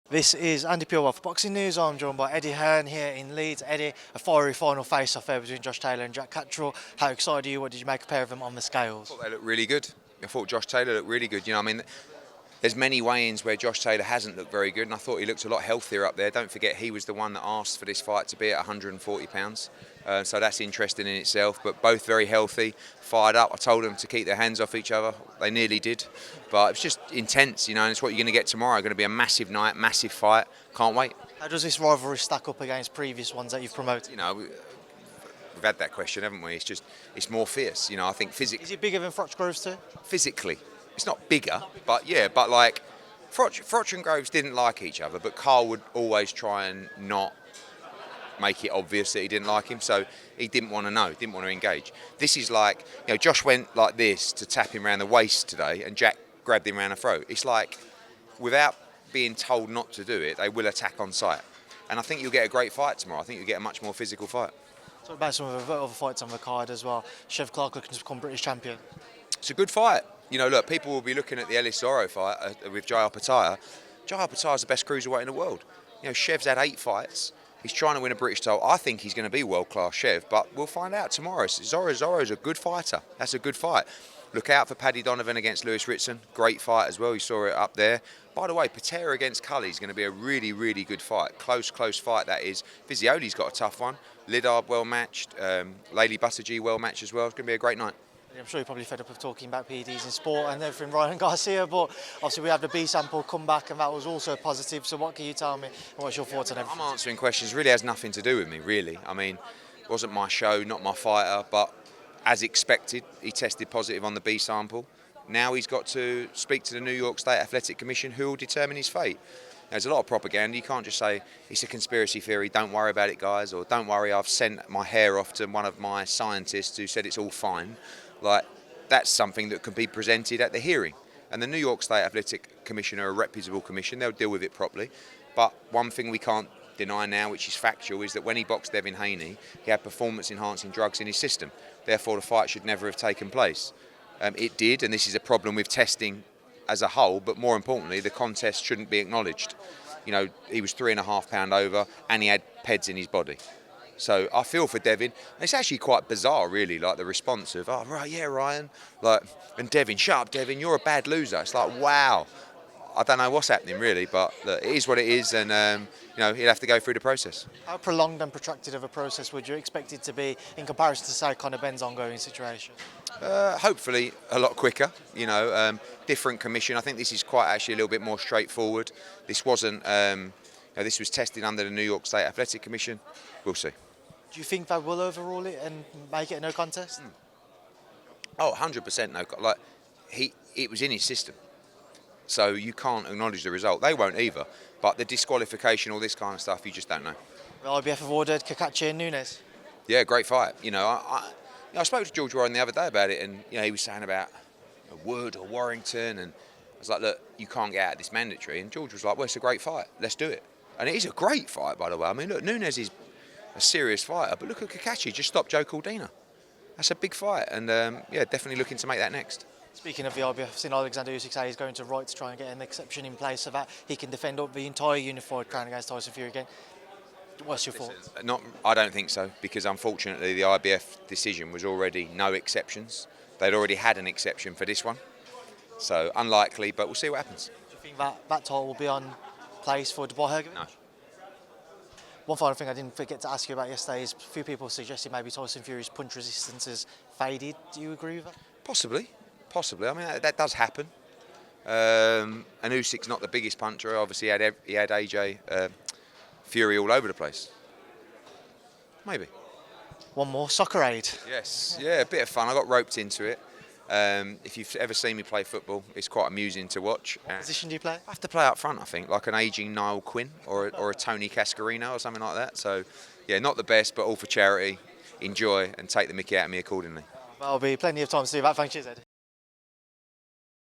This is Andi Purewal for Boxing News. I'm joined by Eddie Hearn here in Leeds. Eddie, a fiery final face-off there between Josh Taylor and Cacace-Nunez. How excited are you? What did you make a pair of them on the scales? I thought they looked really good. I thought Josh Taylor looked really good. There's many weigh-ins where Josh Taylor hasn't looked very good, and I thought he looked a lot healthier up there. Don't forget, he was the one that asked for this fight to be at 140 pounds. So that's interesting in itself, but both very healthy, fired up. I told them to keep their hands off each other. They nearly did, but it's just intense, and it's what you're going to get tomorrow. Going to be a massive night, massive fight. Can't wait. How does this rivalry stack up against previous ones that you've promoted? We've had that question, haven't we? It's more fierce. I think physically. Is it bigger than Froch Groves too? Physically, it's not bigger, but yeah, but like Froch and Groves didn't like each other, but Carl would always try and not make it obvious that he didn't like him, so he didn't want to know, didn't want to engage. This is like, Josh went like this to tap him around the waist today, and Jack grabbed him around the throat. It's like, without being told not to do it, they will attack on sight. And I think you'll get a great fight tomorrow. I think you'll get a much more physical fight. Talk about some of the other fights on the card as well. Chev Clark looking to become British champion. It's a good fight. Look, people will be looking at the Ellis Zorro fight with Jai Opetaia. Jai Opetaia is the best cruiserweight in the world. Chev's had 8 fights. He's trying to win a British title. I think he's going to be world-class Chev, but we'll find out tomorrow. Zorro's a good fighter. That's a good fight. Look out for Paddy Donovan against Lewis Ritson. Great fight as well. You saw it up there. By the way, Patera against Cully is going to be a really, really good fight. Close fight, that is. Vizioli's got a tough one. Lidard well-matched. Layli Buttigieg well-matched as well. It's going to be a great night. I'm sure you're probably fed up of talking about PEDs in sport and everything Ryan Garcia, but obviously we have the B sample come back and that was also positive. So what can you tell me and what's your thoughts on everything? I'm answering questions. Really has nothing to do with me, really. It wasn't my show, not my fighter, but as expected, he tested positive on the B sample. Now he's got to speak to the New York State Athletic Commission, who will determine his fate. There's a lot of propaganda. You can't just say it's a conspiracy theory, don't worry about it, guys, or don't worry, I've sent my hair off to one of my scientists who said it's all fine. That's something that can be presented at the hearing. And the New York State Athletic Commission are a reputable commission. They'll deal with it properly. But one thing we can't deny now, which is factual, is that when he boxed Devin Haney, he had performance-enhancing drugs in his system. Therefore, the fight should never have taken place. It did, and this is a problem with testing as a whole, but more importantly, the contest shouldn't be acknowledged. He was 3.5 pounds over, and he had PEDs in his body. So I feel for Devin. It's actually quite bizarre, really, the response of, oh, right, yeah, Ryan. And Devin, shut up, Devin, you're a bad loser. It's like, wow. I don't know what's happening, really, but look, it is what it is, and, he'll have to go through the process. How prolonged and protracted of a process would you expect it to be in comparison to, say, Conor Benn's ongoing situation? Hopefully a lot quicker, different commission. I think this is quite actually a little bit more straightforward. This wasn't, this was tested under the New York State Athletic Commission. We'll see. Do you think they will overrule it and make it a no contest? Oh, 100% no. It was in his system, so you can't acknowledge the result. They won't either. But the disqualification, all this kind of stuff, you just don't know. The IBF have ordered Cacace-Nunez. Yeah, great fight. I spoke to George Warren the other day about it, and he was saying about Wood or Warrington, and I was like, look, you can't get out of this mandatory. And George was like, well, it's a great fight. Let's do it. And it is a great fight, by the way. Look, Nunez is a serious fighter, but look at Cacace, just stopped Joe Cordina. That's a big fight, and definitely looking to make that next. Speaking of the IBF, I've seen Alexander Usyk say he's going to Wright to try and get an exception in place so that he can defend up the entire unified crown against Tyson Fury again. What's your thoughts? I don't think so, because unfortunately the IBF decision was already no exceptions. They'd already had an exception for this one, so unlikely, but we'll see what happens. Do you think that title will be on place for Dubois Hergovic? No. One final thing I didn't forget to ask you about yesterday is a few people suggested maybe Tyson Fury's punch resistance has faded. Do you agree with that? Possibly. That does happen. And Usyk's not the biggest puncher. Obviously, he had AJ Fury all over the place. Maybe. One more, Soccer Aid. Yes, yeah, a bit of fun. I got roped into it. If you've ever seen me play football, it's quite amusing to watch. What position do you play? I have to play up front, I think, like an ageing Niall Quinn or a Tony Cascarino or something like that. So, yeah, not the best, but all for charity. Enjoy and take the mickey out of me accordingly. There'll be plenty of time to do that. Thanks, Ed.